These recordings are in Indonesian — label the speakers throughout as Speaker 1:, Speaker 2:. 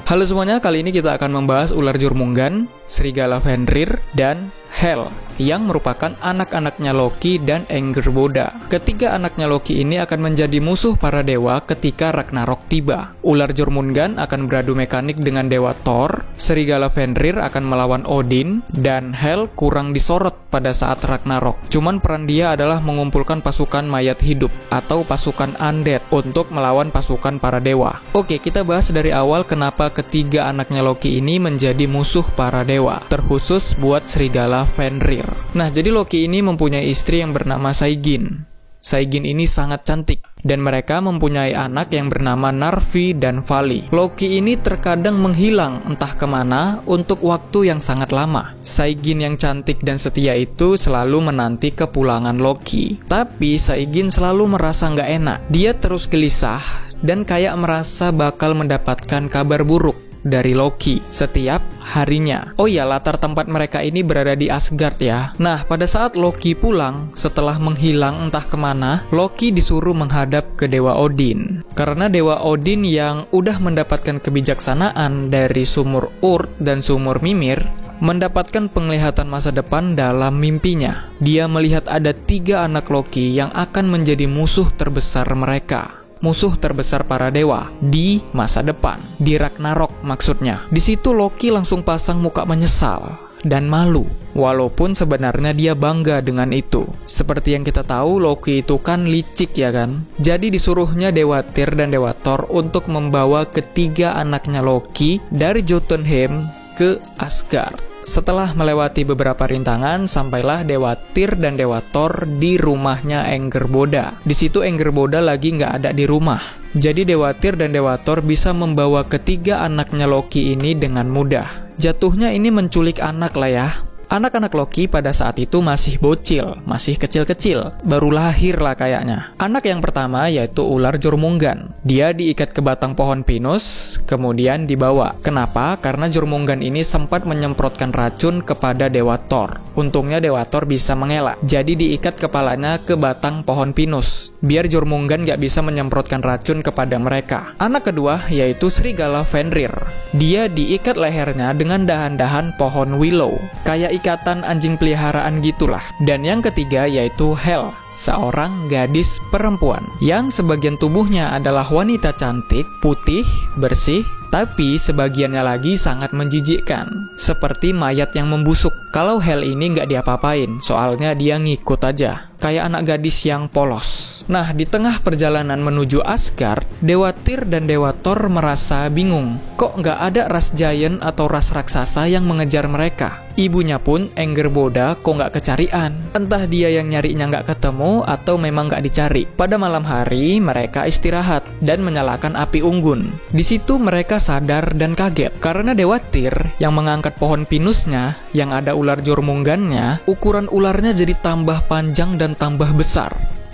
Speaker 1: Halo semuanya, kali ini kita akan membahas ular Jormungand, serigala Fenrir, dan Hel yang merupakan anak-anaknya Loki dan Angrboda. Ketiga anaknya Loki ini akan menjadi musuh para dewa ketika Ragnarok tiba. Ular Jormungand akan beradu mekanik dengan dewa Thor, serigala Fenrir akan melawan Odin, dan Hel kurang disorot pada saat Ragnarok. Cuman peran dia adalah mengumpulkan pasukan mayat hidup atau pasukan undead untuk melawan pasukan para dewa. Oke, kita bahas dari awal kenapa ketiga anaknya Loki ini menjadi musuh para dewa, terkhusus buat serigala Fenrir. Nah, jadi Loki ini mempunyai istri yang bernama Saigin. Saigin ini sangat cantik, dan mereka mempunyai anak yang bernama Narvi dan Vali. Loki ini terkadang menghilang entah kemana untuk waktu yang sangat lama. Saigin yang cantik dan setia itu selalu menanti kepulangan Loki. Tapi Saigin selalu merasa nggak enak. Dia terus gelisah dan kayak merasa bakal mendapatkan kabar buruk dari Loki setiap harinya. Oh iya, latar tempat mereka ini berada di Asgard ya. Nah, pada saat Loki pulang setelah menghilang entah kemana, Loki disuruh menghadap ke Dewa Odin. Karena Dewa Odin yang udah mendapatkan kebijaksanaan dari sumur Urd dan sumur Mimir, mendapatkan penglihatan masa depan dalam mimpinya. Dia melihat ada 3 anak Loki yang akan menjadi musuh terbesar mereka. Musuh terbesar para dewa di masa depan, di Ragnarok maksudnya. Di situ Loki langsung pasang muka menyesal dan malu, walaupun sebenarnya dia bangga dengan itu. Seperti yang kita tahu, Loki itu kan licik ya kan. Jadi disuruhnya Dewa Tyr dan Dewa Thor untuk membawa ketiga anaknya Loki dari Jotunheim ke Asgard. Setelah melewati beberapa rintangan, sampailah Dewa Tyr dan Dewa Thor di rumahnya Angrboda. Di situ Angrboda lagi nggak ada di rumah. Jadi Dewa Tyr dan Dewa Thor bisa membawa ketiga anaknya Loki ini dengan mudah. Jatuhnya ini menculik anak lah ya. Anak-anak Loki pada saat itu masih bocil, masih kecil-kecil, baru lahir lah kayaknya. Anak yang pertama yaitu ular Jormungand. Dia diikat ke batang pohon pinus, kemudian dibawa. Kenapa? Karena Jormungand ini sempat menyemprotkan racun kepada Dewa Thor. Untungnya Dewa Thor bisa mengelak, jadi diikat kepalanya ke batang pohon pinus, biar Jormungand gak bisa menyemprotkan racun kepada mereka. Anak kedua yaitu serigala Fenrir. Dia diikat lehernya dengan dahan-dahan pohon willow, kayak ikatan anjing peliharaan gitulah. Dan yang ketiga yaitu Hel, seorang gadis perempuan yang sebagian tubuhnya adalah wanita cantik, putih, bersih, tapi sebagiannya lagi sangat menjijikkan, seperti mayat yang membusuk. Kalau Hel ini nggak diapa-apain, soalnya dia ngikut aja, kayak anak gadis yang polos. Nah, di tengah perjalanan menuju Asgard, Dewa Tyr dan Dewa Thor merasa bingung. Kok nggak ada ras giant atau ras raksasa yang mengejar mereka? Ibunya pun, Angrboda, kok nggak kecarian? Entah dia yang nyarinya nggak ketemu atau memang nggak dicari. Pada malam hari, mereka istirahat dan menyalakan api unggun. Di situ mereka sadar dan kaget karena Dewa Tyr yang mengangkat pohon pinusnya yang ada ular Jormungandnya, ukuran ularnya jadi tambah panjang dan tambah besar.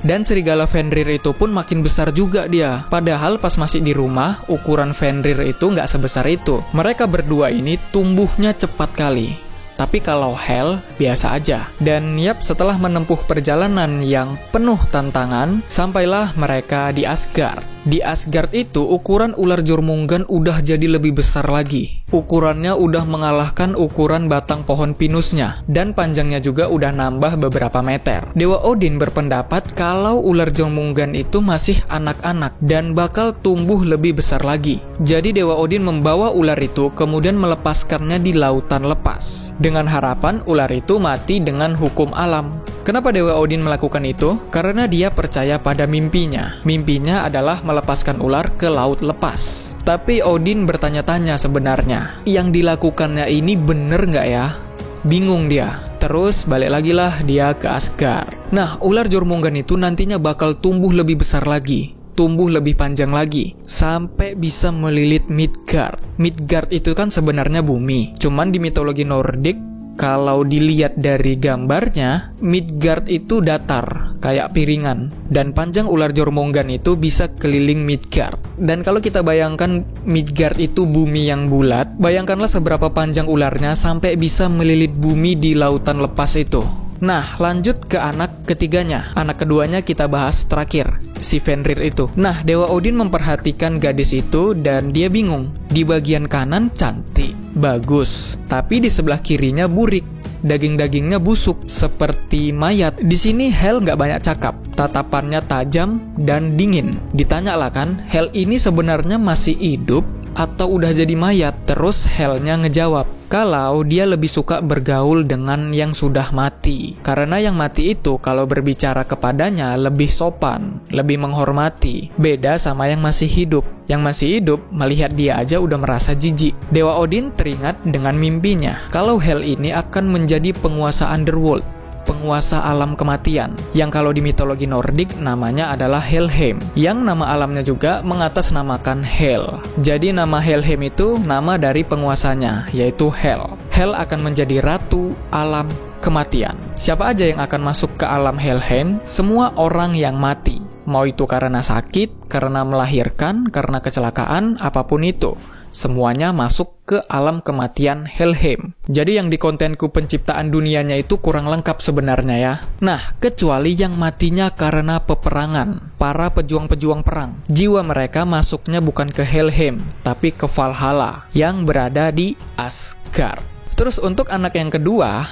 Speaker 1: Dan serigala Fenrir itu pun makin besar juga dia. Padahal pas masih di rumah, ukuran Fenrir itu nggak sebesar itu. Mereka berdua ini tumbuhnya cepat kali. Tapi kalau Hel, biasa aja. Dan yap, setelah menempuh perjalanan yang penuh tantangan, sampailah mereka di Asgard. Di Asgard itu, ukuran ular Jormungand udah jadi lebih besar lagi. Ukurannya udah mengalahkan ukuran batang pohon pinusnya. Dan panjangnya juga udah nambah beberapa meter. Dewa Odin berpendapat kalau ular Jormungand itu masih anak-anak dan bakal tumbuh lebih besar lagi. Jadi Dewa Odin membawa ular itu kemudian melepaskannya di lautan lepas, dengan harapan ular itu mati dengan hukum alam. Kenapa Dewa Odin melakukan itu? Karena dia percaya pada mimpinya. Mimpinya adalah melepaskan ular ke laut lepas. Tapi Odin bertanya-tanya sebenarnya, yang dilakukannya ini bener nggak ya? Bingung dia. Terus balik lagi lah dia ke Asgard. Nah, ular Jormungand itu nantinya bakal tumbuh lebih besar lagi, tumbuh lebih panjang lagi, sampai bisa melilit Midgard. Midgard itu kan sebenarnya bumi. Cuman di mitologi Nordik, kalau dilihat dari gambarnya, Midgard itu datar, kayak piringan. Dan panjang ular Jormungand itu bisa keliling Midgard. Dan kalau kita bayangkan Midgard itu bumi yang bulat, bayangkanlah seberapa panjang ularnya sampai bisa melilit bumi di lautan lepas itu. Nah, lanjut ke anak ketiganya. Anak keduanya kita bahas terakhir. si Fenrir itu. Nah, Dewa Odin memperhatikan gadis itu dan dia bingung. Di bagian kanan cantik, bagus, tapi di sebelah kirinya burik. Daging-dagingnya busuk seperti mayat. Di sini Hel nggak banyak cakap, tatapannya tajam dan dingin. Ditanyalah kan, Hel ini sebenarnya masih hidup atau udah jadi mayat? Terus Helnya ngejawab kalau dia lebih suka bergaul dengan yang sudah mati, karena yang mati itu kalau berbicara kepadanya lebih sopan, lebih menghormati. Beda sama yang masih hidup. Yang masih hidup, melihat dia aja udah merasa jijik. Dewa Odin teringat dengan mimpinya kalau Hel ini akan menjadi penguasa underworld, penguasa alam kematian, yang kalau di mitologi Nordik namanya adalah Helheim, yang nama alamnya juga mengatasnamakan Hel. Jadi nama Helheim itu nama dari penguasanya, yaitu Hel. Hel akan menjadi ratu alam kematian. Siapa aja yang akan masuk ke alam Helheim? Semua orang yang mati. Mau itu karena sakit, karena melahirkan, karena kecelakaan, apapun itu. Semuanya masuk ke alam kematian Helheim. Jadi yang di kontenku penciptaan dunianya itu kurang lengkap sebenarnya ya. Nah, kecuali yang matinya karena peperangan, para pejuang-pejuang perang. Jiwa mereka masuknya bukan ke Helheim, tapi ke Valhalla, yang berada di Asgard. Terus untuk anak yang kedua,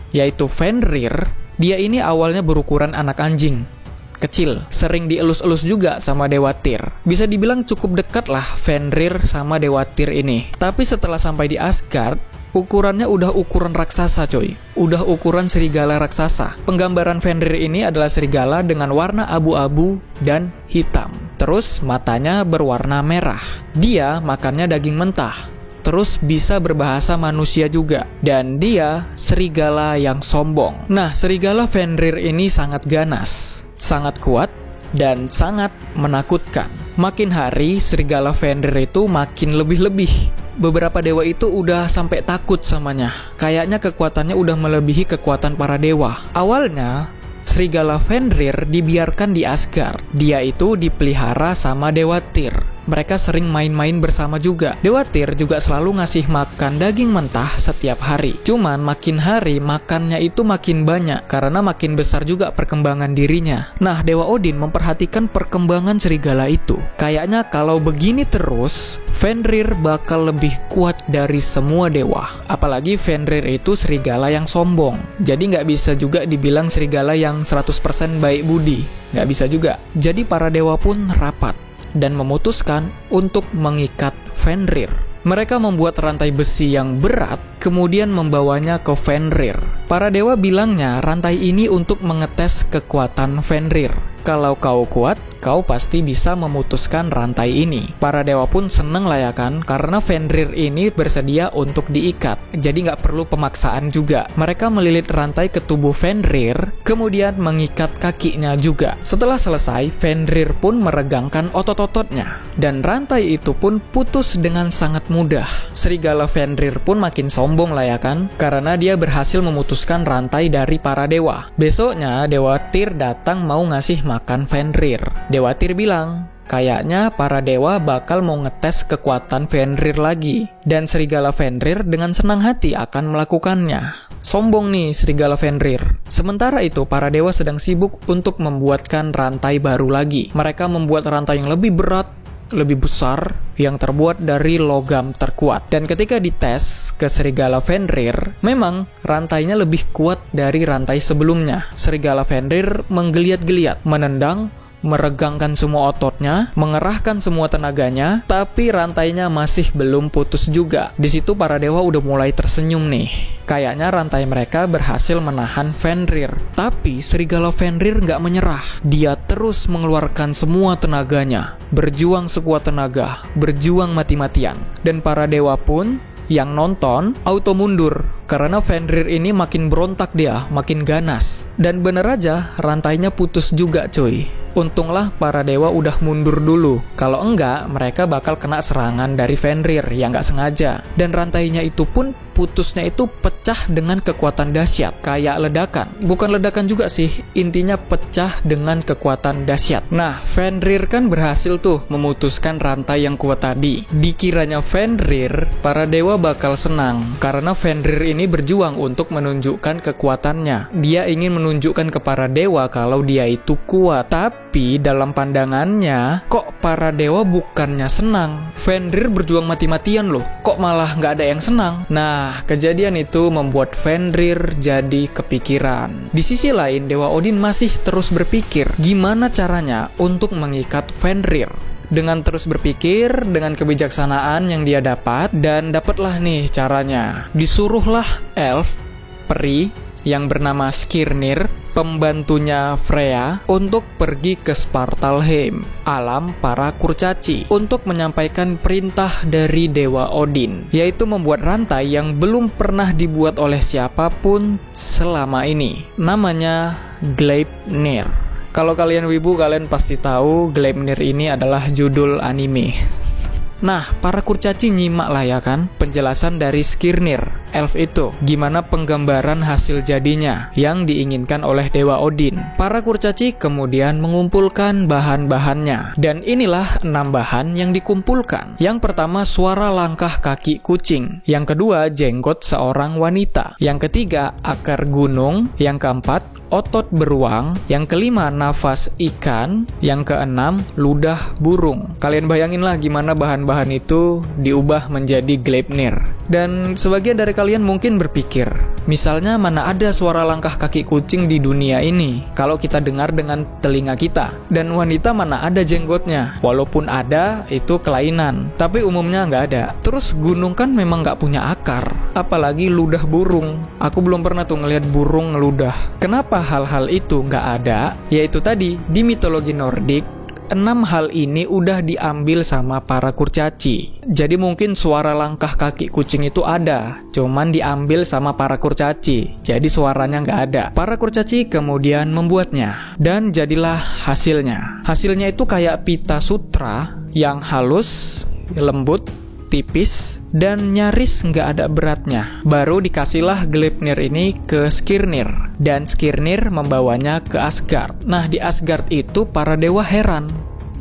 Speaker 1: yaitu Fenrir, dia ini awalnya berukuran anak anjing. Kecil, sering dielus-elus juga sama Dewa Tyr. Bisa dibilang cukup dekat lah Fenrir sama Dewa Tyr ini. Tapi setelah sampai di Asgard, ukurannya udah ukuran raksasa coy. Udah ukuran serigala raksasa. Penggambaran Fenrir ini adalah serigala dengan warna abu-abu dan hitam. Terus matanya berwarna merah. Dia makannya daging mentah. Terus bisa berbahasa manusia juga. Dan dia serigala yang sombong. Nah, serigala Fenrir ini sangat ganas, sangat kuat, dan sangat menakutkan. Makin hari, serigala Fenrir itu makin lebih-lebih. Beberapa dewa itu udah sampai takut samanya. Kayaknya kekuatannya udah melebihi kekuatan para dewa. Awalnya, serigala Fenrir dibiarkan di Asgard. Dia itu dipelihara sama Dewa Tyr. Mereka sering main-main bersama juga. Dewa Tyr juga selalu ngasih makan daging mentah setiap hari. Cuman makin hari makannya itu makin banyak karena makin besar juga perkembangan dirinya. Nah, Dewa Odin memperhatikan perkembangan serigala itu. Kayaknya kalau begini terus, Fenrir bakal lebih kuat dari semua dewa. Apalagi Fenrir itu serigala yang sombong. Jadi nggak bisa juga dibilang serigala yang 100% baik budi. Nggak bisa juga. Jadi para dewa pun rapat dan memutuskan untuk mengikat Fenrir. Mereka membuat rantai besi yang berat, kemudian membawanya ke Fenrir. Para dewa bilangnya rantai ini untuk mengetes kekuatan Fenrir. Kalau kau kuat, kau pasti bisa memutuskan rantai ini. Para dewa pun seneng lah ya kan, karena Fenrir ini bersedia untuk diikat. Jadi nggak perlu pemaksaan juga. Mereka melilit rantai ke tubuh Fenrir, kemudian mengikat kakinya juga. Setelah selesai, Fenrir pun meregangkan otot-ototnya. Dan rantai itu pun putus dengan sangat mudah. Serigala Fenrir pun makin sombong lah ya kan, karena dia berhasil memutuskan rantai dari para dewa. Besoknya, Dewa Tyr datang mau ngasih makan Fenrir. Dewa Tyr bilang, kayaknya para dewa bakal mau ngetes kekuatan Fenrir lagi. Dan serigala Fenrir dengan senang hati akan melakukannya. Sombong nih serigala Fenrir. Sementara itu, para dewa sedang sibuk untuk membuatkan rantai baru lagi. Mereka membuat rantai yang lebih berat, lebih besar, yang terbuat dari logam terkuat. Dan ketika dites ke serigala Fenrir, memang rantainya lebih kuat dari rantai sebelumnya. Serigala Fenrir menggeliat-geliat, menendang, meregangkan semua ototnya, mengerahkan semua tenaganya, tapi rantainya masih belum putus juga. Di situ para dewa udah mulai tersenyum nih. Kayaknya rantai mereka berhasil menahan Fenrir. Tapi serigala Fenrir nggak menyerah. Dia terus mengeluarkan semua tenaganya, berjuang sekuat tenaga, berjuang mati-matian. Dan para dewa pun yang nonton auto mundur karena Fenrir ini makin berontak, dia makin ganas. Dan bener aja rantainya putus juga coy. Untunglah para dewa udah mundur dulu. Kalau enggak, mereka bakal kena serangan dari Fenrir yang nggak sengaja. Dan rantainya itu pun putusnya itu pecah dengan kekuatan dahsyat, kayak ledakan. Bukan ledakan juga sih, intinya pecah dengan kekuatan dahsyat. Nah, Fenrir kan berhasil tuh memutuskan rantai yang kuat tadi. Dikiranya Fenrir, para dewa bakal senang karena Fenrir ini berjuang untuk menunjukkan kekuatannya. Dia ingin menunjukkan ke para dewa kalau dia itu kuat. Tapi dalam pandangannya, kok para dewa bukannya senang? Fenrir berjuang mati-matian loh, kok malah nggak ada yang senang? Nah, kejadian itu membuat Fenrir jadi kepikiran. Di sisi lain, Dewa Odin masih terus berpikir gimana caranya untuk mengikat Fenrir. Dengan terus berpikir, dengan kebijaksanaan yang dia dapat, dan dapatlah nih caranya. Disuruhlah elf, peri, yang bernama Skirnir, pembantunya Freya, untuk pergi ke Svartalheim, alam para kurcaci, untuk menyampaikan perintah dari Dewa Odin, yaitu membuat rantai yang belum pernah dibuat oleh siapapun selama ini. Namanya Gleipnir. Kalau kalian wibu, kalian pasti tahu Gleipnir ini adalah judul anime. Nah, para kurcaci nyimak lah ya kan penjelasan dari Skirnir, elf itu, gimana penggambaran hasil jadinya yang diinginkan oleh Dewa Odin. Para kurcaci kemudian mengumpulkan bahan-bahannya, dan inilah 6 bahan yang dikumpulkan. Yang pertama, suara langkah kaki kucing. Yang kedua, jenggot seorang wanita. Yang ketiga, akar gunung. Yang keempat, otot beruang. Yang kelima, nafas ikan. Yang keenam, ludah burung. Kalian bayanginlah gimana bahan-bahan itu diubah menjadi Gleipnir. Dan sebagian dari kalian mungkin berpikir, misalnya mana ada suara langkah kaki kucing di dunia ini kalau kita dengar dengan telinga kita, dan wanita mana ada jenggotnya, walaupun ada itu kelainan, tapi umumnya nggak ada. Terus gunung kan memang nggak punya akar, apalagi ludah burung. Aku belum pernah tuh ngelihat burung ngeludah. Kenapa hal-hal itu nggak ada? Yaitu tadi di mitologi Nordik, 6 hal ini udah diambil sama para kurcaci. Jadi mungkin suara langkah kaki kucing itu ada, cuman diambil sama para kurcaci, jadi suaranya nggak ada. Para kurcaci kemudian membuatnya, dan jadilah hasilnya. Hasilnya itu kayak pita sutra yang halus, lembut, tipis, dan nyaris nggak ada beratnya. Baru dikasihlah Gleipnir ini ke Skirnir, dan Skirnir membawanya ke Asgard. Nah, di Asgard itu para dewa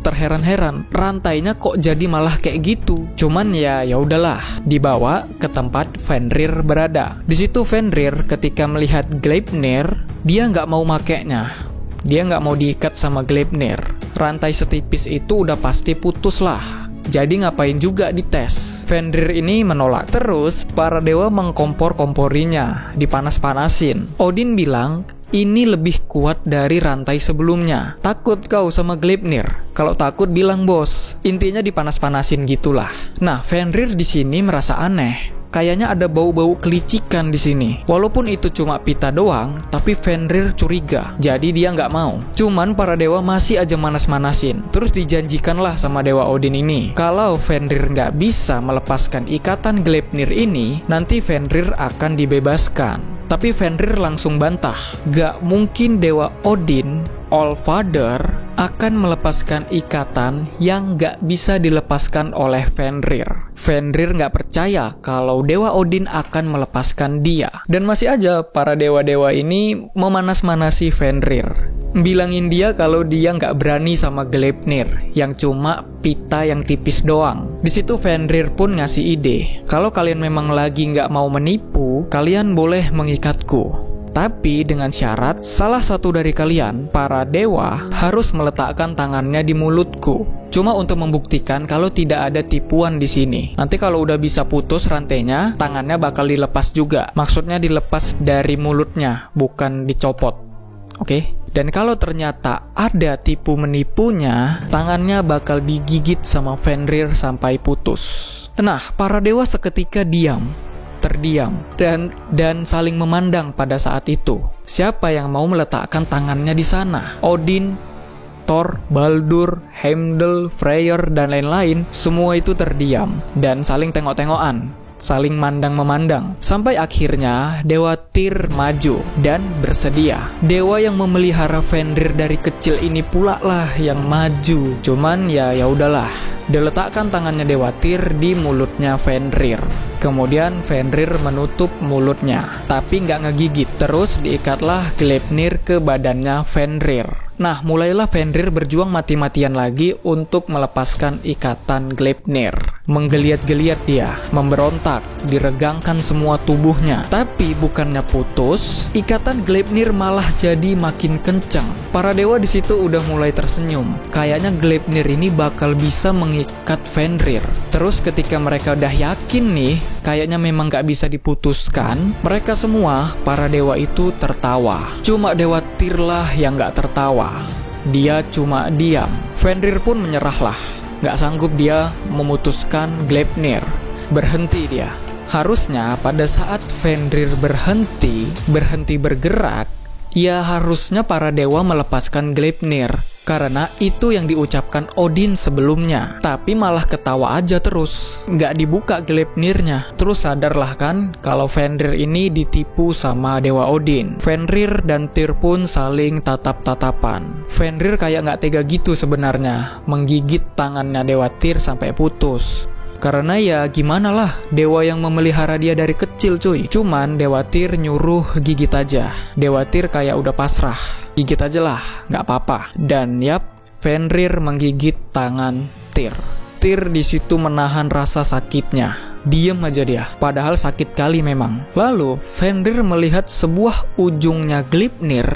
Speaker 1: terheran-heran, rantainya kok jadi malah kayak gitu. Cuman ya udahlah, dibawa ke tempat Fenrir berada. Di situ Fenrir ketika melihat Gleipnir, dia nggak mau makainya. Dia nggak mau diikat sama Gleipnir. Rantai setipis itu udah pasti putus lah. Jadi ngapain juga dites? Fenrir ini menolak. Terus para dewa mengkompor-komporinya, dipanas-panasin. Odin bilang, ini lebih kuat dari rantai sebelumnya. Takut kau sama Gleipnir? Kalau takut bilang bos. Intinya dipanas-panasin gitulah. Nah, Fenrir di sini merasa aneh. Kayaknya ada bau-bau kelicikan di sini. Walaupun itu cuma pita doang, tapi Fenrir curiga. Jadi dia nggak mau. Cuman para dewa masih aja manas-manasin. Terus dijanjikanlah sama Dewa Odin ini, kalau Fenrir nggak bisa melepaskan ikatan Gleipnir ini, nanti Fenrir akan dibebaskan. Tapi Fenrir langsung bantah. Gak mungkin Dewa Odin, Allfather, akan melepaskan ikatan yang gak bisa dilepaskan oleh Fenrir. Fenrir gak percaya kalau Dewa Odin akan melepaskan dia. Dan masih aja para dewa-dewa ini memanas-manasi Fenrir, bilangin dia kalau dia nggak berani sama Gleipnir yang cuma pita yang tipis doang. Di situ Fenrir pun ngasih ide, kalau kalian memang lagi nggak mau menipu, kalian boleh mengikatku. Tapi dengan syarat, salah satu dari kalian, para dewa, harus meletakkan tangannya di mulutku. Cuma untuk membuktikan kalau tidak ada tipuan di sini. Nanti kalau udah bisa putus rantainya, tangannya bakal dilepas juga. Maksudnya dilepas dari mulutnya, bukan dicopot. Oke? Dan kalau ternyata ada tipu menipunya, tangannya bakal digigit sama Fenrir sampai putus. Nah, para dewa seketika terdiam dan saling memandang pada saat itu. Siapa yang mau meletakkan tangannya di sana? Odin, Thor, Baldur, Heimdall, Freyr, dan lain-lain, semua itu terdiam dan saling tengok-tengokan, saling mandang-memandang. Sampai akhirnya Dewa Tyr maju dan bersedia. Dewa yang memelihara Fenrir dari kecil ini pula lah yang maju. Cuman ya udahlah, diletakkan tangannya Dewa Tyr di mulutnya Fenrir. Kemudian Fenrir menutup mulutnya, tapi nggak ngegigit. Terus diikatlah Gleipnir ke badannya Fenrir. Nah, mulailah Fenrir berjuang mati-matian lagi untuk melepaskan ikatan Gleipnir. Menggeliat-geliat dia, memberontak, diregangkan semua tubuhnya. Tapi bukannya putus, ikatan Gleipnir malah jadi makin kencang. Para dewa di situ udah mulai tersenyum. Kayaknya Gleipnir ini bakal bisa mengikat Fenrir. Terus ketika mereka udah yakin nih, kayaknya memang gak bisa diputuskan, mereka semua, para dewa itu tertawa. Cuma Dewa Tyr lah yang gak tertawa. Dia cuma diam. Fenrir pun menyerahlah. Gak sanggup dia memutuskan Gleipnir. Berhenti dia. Harusnya pada saat Fenrir berhenti bergerak, ya harusnya para dewa melepaskan Gleipnir. Karena itu yang diucapkan Odin sebelumnya. Tapi malah ketawa aja terus, nggak dibuka Gleipnirnya. Terus sadarlah kan kalau Fenrir ini ditipu sama Dewa Odin. Fenrir dan Tyr pun saling tatap-tatapan. Fenrir kayak nggak tega gitu sebenarnya, menggigit tangannya Dewa Tyr sampai putus. Karena ya gimana lah, dewa yang memelihara dia dari kecil cuy. Cuman Dewa Tyr nyuruh gigit aja. Dewa Tyr kayak udah pasrah, gigit aja lah, gak apa-apa. Dan yap, Fenrir menggigit tangan Tyr. Tyr di situ menahan rasa sakitnya. Diem aja dia, padahal sakit kali memang. Lalu Fenrir melihat sebuah ujungnya Gleipnir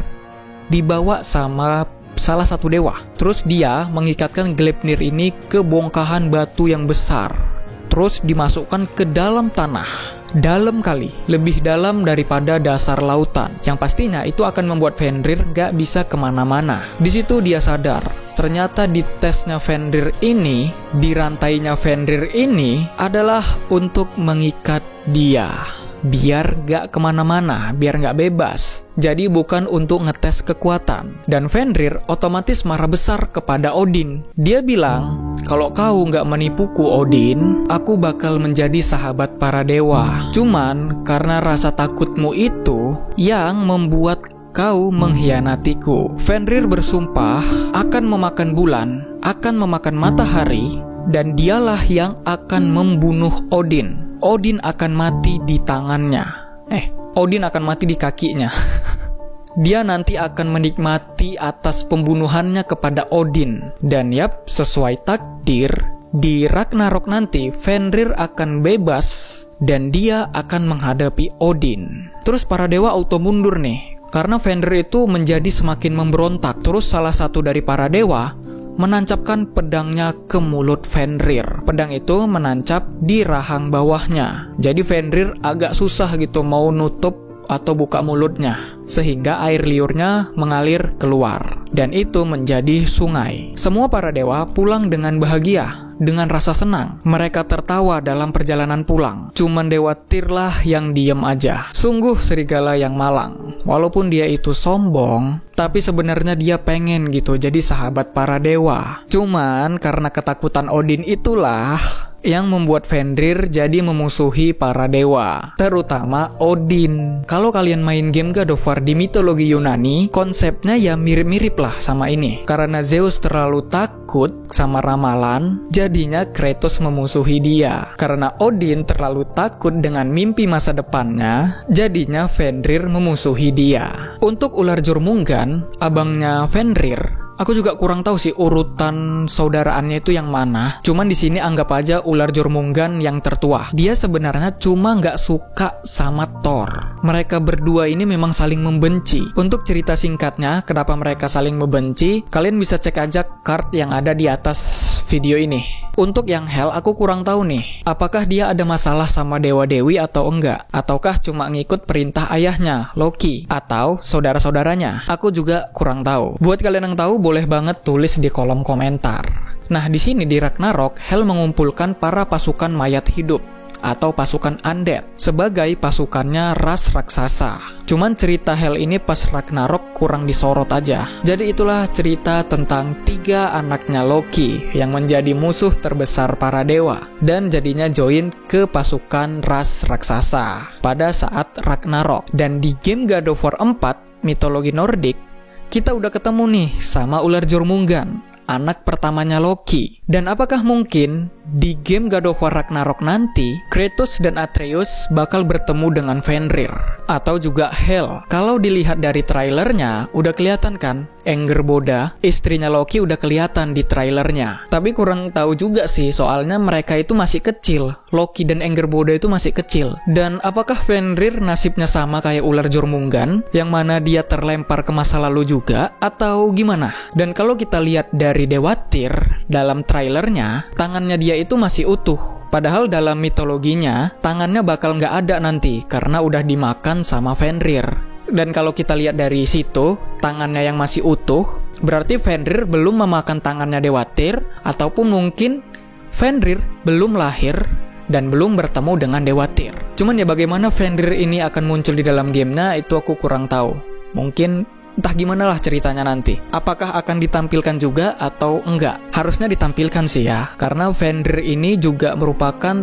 Speaker 1: dibawa sama salah satu dewa. Terus dia mengikatkan Gleipnir ini ke bongkahan batu yang besar. Terus dimasukkan ke dalam tanah. Dalam kali, lebih dalam daripada dasar lautan. Yang pastinya itu akan membuat Fenrir gak bisa kemana-mana. Di situ dia sadar, ternyata di tesnya Fenrir ini, di rantainya Fenrir ini adalah untuk mengikat dia, biar gak kemana-mana, biar gak bebas. Jadi bukan untuk ngetes kekuatan. Dan Fenrir otomatis marah besar kepada Odin. Dia bilang, kalau kau gak menipuku Odin, aku bakal menjadi sahabat para dewa. Cuman karena rasa takutmu itu yang membuat kau mengkhianatiku. Fenrir bersumpah akan memakan bulan, akan memakan matahari, dan dialah yang akan membunuh Odin. Odin akan mati di tangannya. Odin akan mati di kakinya. Dia nanti akan menikmati atas pembunuhannya kepada Odin. Dan yap, sesuai takdir, di Ragnarok nanti Fenrir akan bebas dan dia akan menghadapi Odin. Terus para dewa auto mundur nih, karena Fenrir itu menjadi semakin memberontak. Terus salah satu dari para dewa menancapkan pedangnya ke mulut Fenrir. Pedang itu menancap di rahang bawahnya. Jadi Fenrir agak susah gitu mau nutup atau buka mulutnya, sehingga air liurnya mengalir keluar. Dan itu menjadi sungai. Semua para dewa pulang dengan bahagia, dengan rasa senang. Mereka tertawa dalam perjalanan pulang. Cuman Dewa Tyr lah yang diem aja. Sungguh serigala yang malang. Walaupun dia itu sombong, tapi sebenarnya dia pengen gitu jadi sahabat para dewa. Cuman karena ketakutan Odin itulah yang membuat Fenrir jadi memusuhi para dewa, terutama Odin. Kalau kalian main game God of War di mitologi Yunani, konsepnya ya mirip-mirip lah sama ini. Karena Zeus terlalu takut sama ramalan, jadinya Kratos memusuhi dia. Karena Odin terlalu takut dengan mimpi masa depannya, jadinya Fenrir memusuhi dia. Untuk ular Jormungand, abangnya Fenrir, aku juga kurang tahu sih urutan saudaraannya itu yang mana. Cuman di sini anggap aja ular Jormungand yang tertua. Dia sebenarnya cuma nggak suka sama Thor. Mereka berdua ini memang saling membenci. Untuk cerita singkatnya, kenapa mereka saling membenci, kalian bisa cek aja card yang ada di atas video ini. Untuk yang Hel, aku kurang tahu nih, apakah dia ada masalah sama dewa-dewi atau enggak? Ataukah cuma ngikut perintah ayahnya, Loki, atau saudara-saudaranya? Aku juga kurang tahu. Buat kalian yang tahu, boleh banget tulis di kolom komentar. Nah, di sini di Ragnarok, Hel mengumpulkan para pasukan mayat hidup atau pasukan undead sebagai pasukannya ras raksasa. Cuman cerita Hel ini pas Ragnarok kurang disorot aja. Jadi itulah cerita tentang 3 anaknya Loki yang menjadi musuh terbesar para dewa dan jadinya join ke pasukan ras raksasa pada saat Ragnarok. Dan di game God of War 4 mitologi Nordik, kita udah ketemu nih sama ular Jormungand, anak pertamanya Loki. Dan apakah mungkin di game God of War Ragnarok nanti, Kratos dan Atreus bakal bertemu dengan Fenrir atau juga Hel. Kalau dilihat dari trailernya, udah kelihatan kan? Angerboda, istrinya Loki udah kelihatan di trailernya. Tapi kurang tahu juga sih, soalnya mereka itu masih kecil. Loki dan Angerboda itu masih kecil. Dan apakah Fenrir nasibnya sama kayak ular Jormungand, yang mana dia terlempar ke masa lalu juga, atau gimana? Dan kalau kita lihat dari Dewa Tyr, dalam trailernya, tangannya dia itu masih utuh. Padahal dalam mitologinya, tangannya bakal nggak ada nanti, karena udah dimakan sama Fenrir. Dan kalau kita lihat dari situ, tangannya yang masih utuh, berarti Fenrir belum memakan tangannya Dewa Tyr, ataupun mungkin Fenrir belum lahir dan belum bertemu dengan Dewa Tyr. Cuman ya bagaimana Fenrir ini akan muncul di dalam gamenya, itu aku kurang tahu. Mungkin entah gimana lah ceritanya nanti. Apakah akan ditampilkan juga atau enggak? Harusnya ditampilkan sih ya, karena Fenrir ini juga merupakan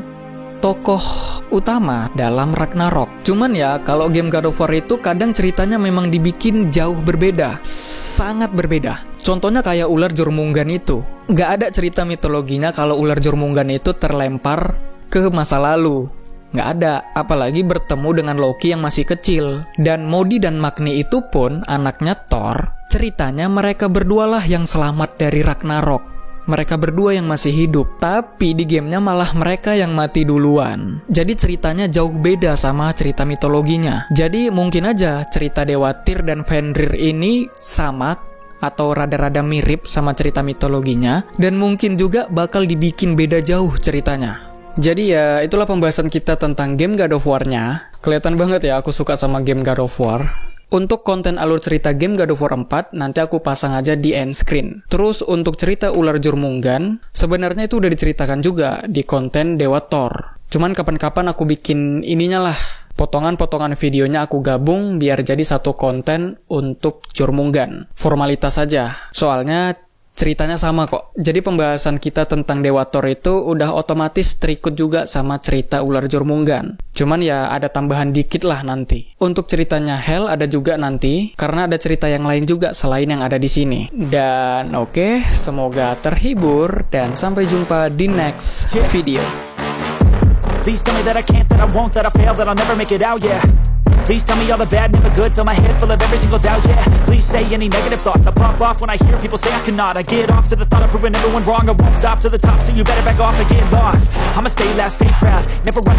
Speaker 1: tokoh utama dalam Ragnarok. Cuman ya, kalau game God of War itu kadang ceritanya memang dibikin jauh berbeda. Sangat berbeda. Contohnya kayak ular Jormungand itu. Nggak ada cerita mitologinya kalau ular Jormungand itu terlempar ke masa lalu. Nggak ada. Apalagi bertemu dengan Loki yang masih kecil. Dan Modi dan Magni itu pun, anaknya Thor, ceritanya mereka berdualah yang selamat dari Ragnarok. Mereka berdua yang masih hidup, tapi di gamenya malah mereka yang mati duluan. Jadi ceritanya jauh beda sama cerita mitologinya. Jadi mungkin aja cerita Dewa Tyr dan Fenrir ini sama atau rada-rada mirip sama cerita mitologinya, dan mungkin juga bakal dibikin beda jauh ceritanya. Jadi ya itulah pembahasan kita tentang game God of War-nya. Kelihatan banget ya aku suka sama game God of War. Untuk konten alur cerita game God of War 4, nanti aku pasang aja di end screen. Terus untuk cerita ular Jormungand, sebenarnya itu udah diceritakan juga di konten Dewa Thor. Cuman kapan-kapan aku bikin ininya lah. Potongan-potongan videonya aku gabung biar jadi satu konten untuk Jormungand. Formalitas saja. Soalnya ceritanya sama kok. Jadi pembahasan kita tentang Dewa Thor itu udah otomatis terikut juga sama cerita ular Jormungand. Cuman ya ada tambahan dikit lah nanti. Untuk ceritanya Hel ada juga nanti, karena ada cerita yang lain juga selain yang ada di sini. Dan oke, semoga terhibur dan sampai jumpa di next video.
Speaker 2: Please tell me that I can't, that I won't, that I fail, that I'll never make it out, yeah. Please tell me all the bad, never good. Fill my head full of every single doubt, yeah. Please say any negative thoughts. I pop off when I hear people say I cannot. I get off to the thought of proving everyone wrong. I won't stop to the top, so you better back off and get lost. I'ma stay loud, stay proud, never run